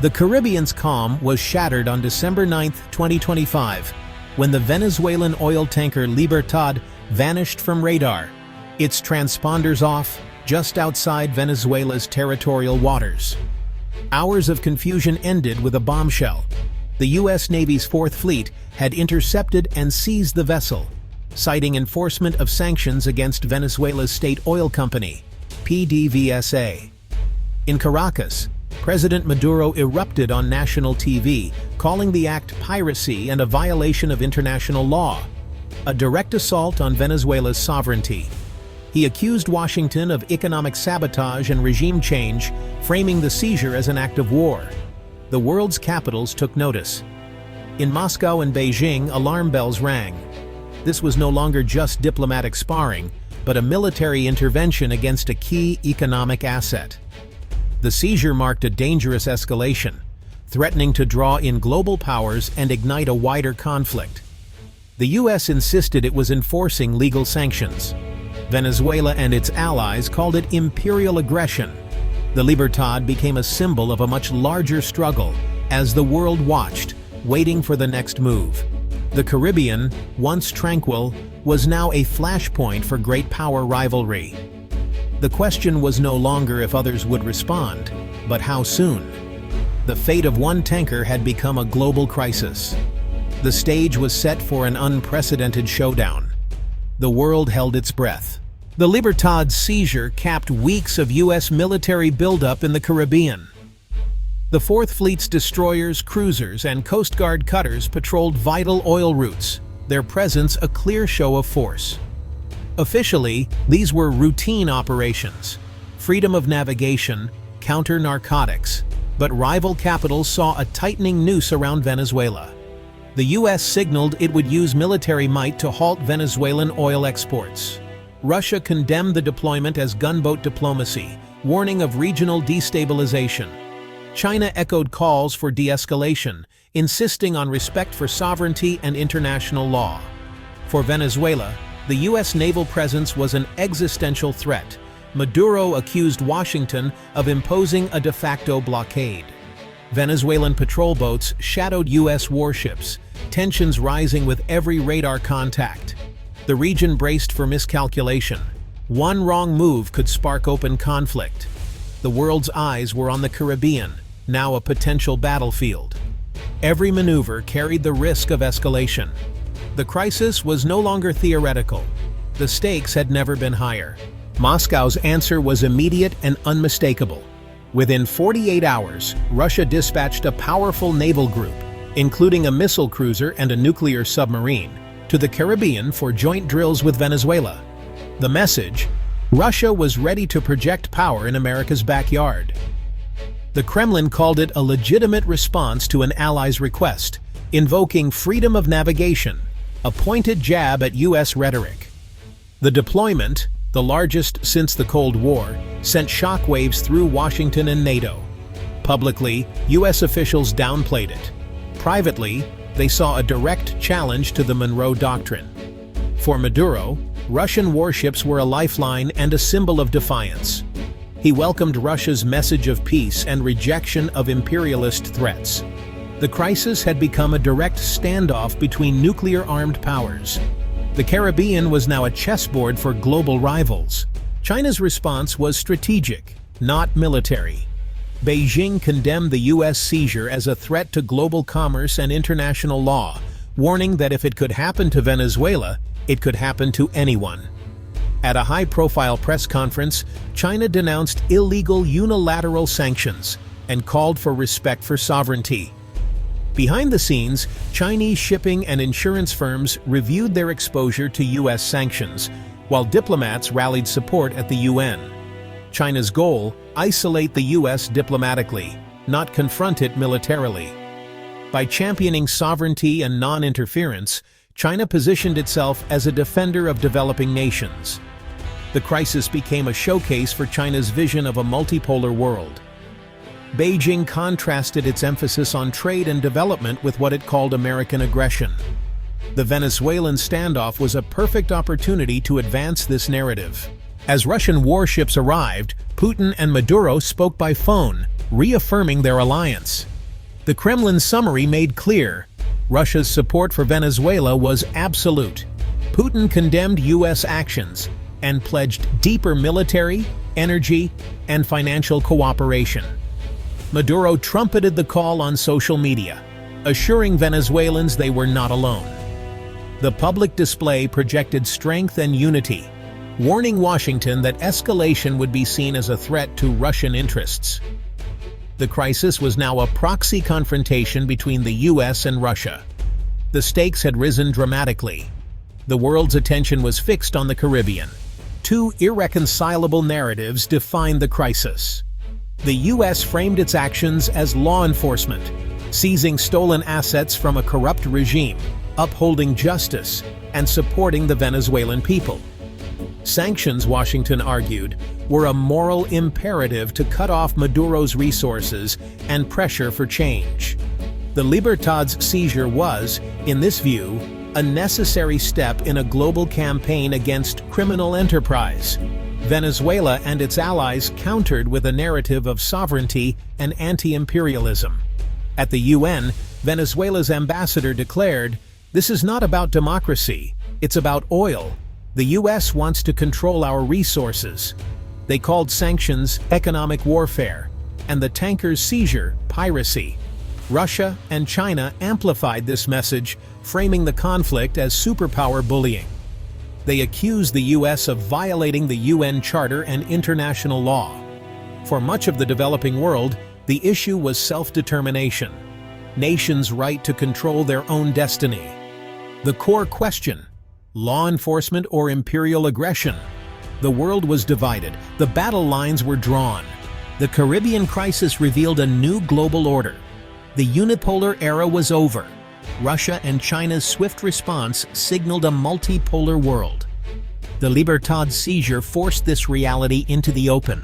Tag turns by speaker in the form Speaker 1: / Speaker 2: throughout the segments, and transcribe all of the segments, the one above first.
Speaker 1: The Caribbean's calm was shattered on December 9, 2025, when the Venezuelan oil tanker Libertad vanished from radar, its transponders off just outside Venezuela's territorial waters. Hours of confusion ended with a bombshell. The U.S. Navy's Fourth Fleet had intercepted and seized the vessel, citing enforcement of sanctions against Venezuela's state oil company, PDVSA. In Caracas, President Maduro erupted on national TV, calling the act piracy and a violation of international law, a direct assault on Venezuela's sovereignty. He accused Washington of economic sabotage and regime change, framing the seizure as an act of war. The world's capitals took notice. In Moscow and Beijing, alarm bells rang. This was no longer just diplomatic sparring, but a military intervention against a key economic asset. The seizure marked a dangerous escalation, threatening to draw in global powers and ignite a wider conflict. The U.S. insisted it was enforcing legal sanctions. Venezuela and its allies called it imperial aggression. The Libertad became a symbol of a much larger struggle as the world watched, waiting for the next move. The Caribbean, once tranquil, was now a flashpoint for great power rivalry. The question was no longer if others would respond, but how soon. The fate of one tanker had become a global crisis. The stage was set for an unprecedented showdown. The world held its breath. The Libertad's seizure capped weeks of U.S. military buildup in the Caribbean. The Fourth Fleet's destroyers, cruisers, and Coast Guard cutters patrolled vital oil routes, their presence a clear show of force. Officially, these were routine operations, freedom of navigation, counter-narcotics, but rival capitals saw a tightening noose around Venezuela. The U.S. signaled it would use military might to halt Venezuelan oil exports. Russia condemned the deployment as gunboat diplomacy, warning of regional destabilization. China echoed calls for de-escalation, insisting on respect for sovereignty and international law. For Venezuela, the U.S. naval presence was an existential threat. Maduro accused Washington of imposing a de facto blockade. Venezuelan patrol boats shadowed U.S. warships, tensions rising with every radar contact. The region braced for miscalculation. One wrong move could spark open conflict. The world's eyes were on the Caribbean, now a potential battlefield. Every maneuver carried the risk of escalation. The crisis was no longer theoretical. The stakes had never been higher. Moscow's answer was immediate and unmistakable. Within 48 hours, Russia dispatched a powerful naval group, including a missile cruiser and a nuclear submarine, to the Caribbean for joint drills with Venezuela. The message: Russia was ready to project power in America's backyard. The Kremlin called it a legitimate response to an ally's request, invoking freedom of navigation, a pointed jab at U.S. rhetoric. The deployment, the largest since the Cold War, sent shockwaves through Washington and NATO. Publicly, U.S. officials downplayed it. Privately, they saw a direct challenge to the Monroe Doctrine. For Maduro, Russian warships were a lifeline and a symbol of defiance. He welcomed Russia's message of peace and rejection of imperialist threats. The crisis had become a direct standoff between nuclear-armed powers. The Caribbean was now a chessboard for global rivals. China's response was strategic, not military. Beijing condemned the U.S. seizure as a threat to global commerce and international law, warning that if it could happen to Venezuela, it could happen to anyone. At a high-profile press conference, China denounced illegal unilateral sanctions and called for respect for sovereignty. Behind the scenes, Chinese shipping and insurance firms reviewed their exposure to U.S. sanctions, while diplomats rallied support at the UN. China's goal: isolate the U.S. diplomatically, not confront it militarily. By championing sovereignty and non-interference, China positioned itself as a defender of developing nations. The crisis became a showcase for China's vision of a multipolar world. Beijing contrasted its emphasis on trade and development with what it called American aggression. The Venezuelan standoff was a perfect opportunity to advance this narrative. As Russian warships arrived, Putin and Maduro spoke by phone, reaffirming their alliance. The Kremlin summary made clear Russia's support for Venezuela was absolute. Putin condemned U.S. actions and pledged deeper military, energy, and financial cooperation. Maduro trumpeted the call on social media, assuring Venezuelans they were not alone. The public display projected strength and unity, warning Washington that escalation would be seen as a threat to Russian interests. The crisis was now a proxy confrontation between the U.S. and Russia. The stakes had risen dramatically. The world's attention was fixed on the Caribbean. Two irreconcilable narratives defined the crisis. The U.S. framed its actions as law enforcement, seizing stolen assets from a corrupt regime, upholding justice, and supporting the Venezuelan people. Sanctions, Washington argued, were a moral imperative to cut off Maduro's resources and pressure for change. The Libertad's seizure was, in this view, a necessary step in a global campaign against criminal enterprise. Venezuela and its allies countered with a narrative of sovereignty and anti-imperialism. At the UN, Venezuela's ambassador declared, "This is not about democracy, it's about oil. The U.S. wants to control our resources." They called sanctions economic warfare, and the tanker's seizure piracy. Russia and China amplified this message, framing the conflict as superpower bullying. They accused the U.S. of violating the UN Charter and international law. For much of the developing world, the issue was self-determination, nations' right to control their own destiny. The core question: law enforcement or imperial aggression? The world was divided, the battle lines were drawn. The Caribbean crisis revealed a new global order. The unipolar era was over. Russia and China's swift response signaled a multipolar world. The Libertad's seizure forced this reality into the open.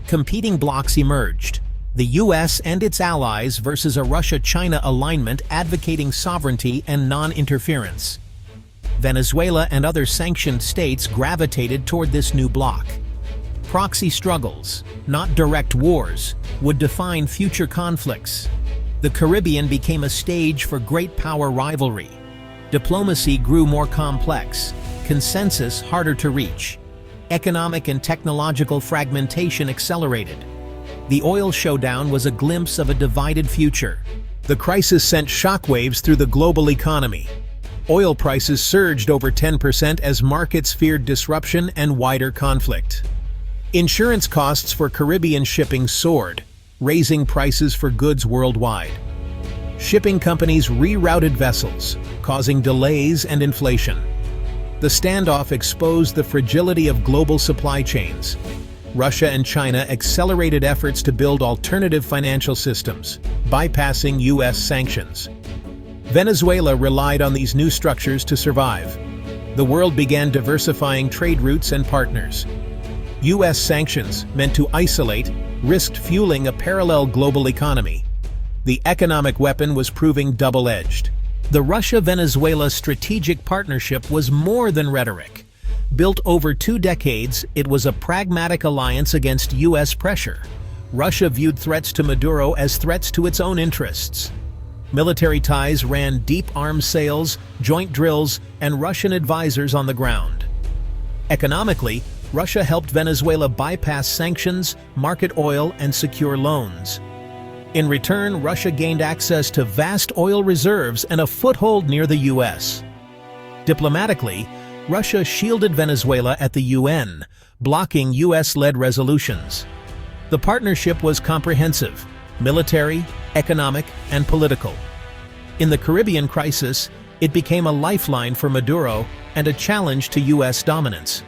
Speaker 1: Competing blocs emerged: the U.S. and its allies versus a Russia-China alignment advocating sovereignty and non-interference. Venezuela and other sanctioned states gravitated toward this new bloc. Proxy struggles, not direct wars, would define future conflicts. The Caribbean became a stage for great power rivalry. Diplomacy grew more complex, consensus harder to reach. Economic and technological fragmentation accelerated. The oil showdown was a glimpse of a divided future. The crisis sent shockwaves through the global economy. Oil prices surged over 10% as markets feared disruption and wider conflict. Insurance costs for Caribbean shipping soared, raising prices for goods worldwide. Shipping companies rerouted vessels, causing delays and inflation. The standoff exposed the fragility of global supply chains. Russia and China accelerated efforts to build alternative financial systems, bypassing U.S. sanctions. Venezuela relied on these new structures to survive. The world began diversifying trade routes and partners. U.S. sanctions, meant to isolate, risked fueling a parallel global economy. The economic weapon was proving double-edged. The Russia-Venezuela strategic partnership was more than rhetoric. Built over 2 decades, it was a pragmatic alliance against U.S. pressure. Russia viewed threats to Maduro as threats to its own interests. Military ties ran deep arms sales, joint drills, and Russian advisors on the ground. Economically, Russia helped Venezuela bypass sanctions, market oil, and secure loans. In return, Russia gained access to vast oil reserves and a foothold near the U.S. Diplomatically, Russia shielded Venezuela at the UN, blocking U.S.-led resolutions. The partnership was comprehensive: military, economic, and political. In the Caribbean crisis, it became a lifeline for Maduro and a challenge to U.S. dominance.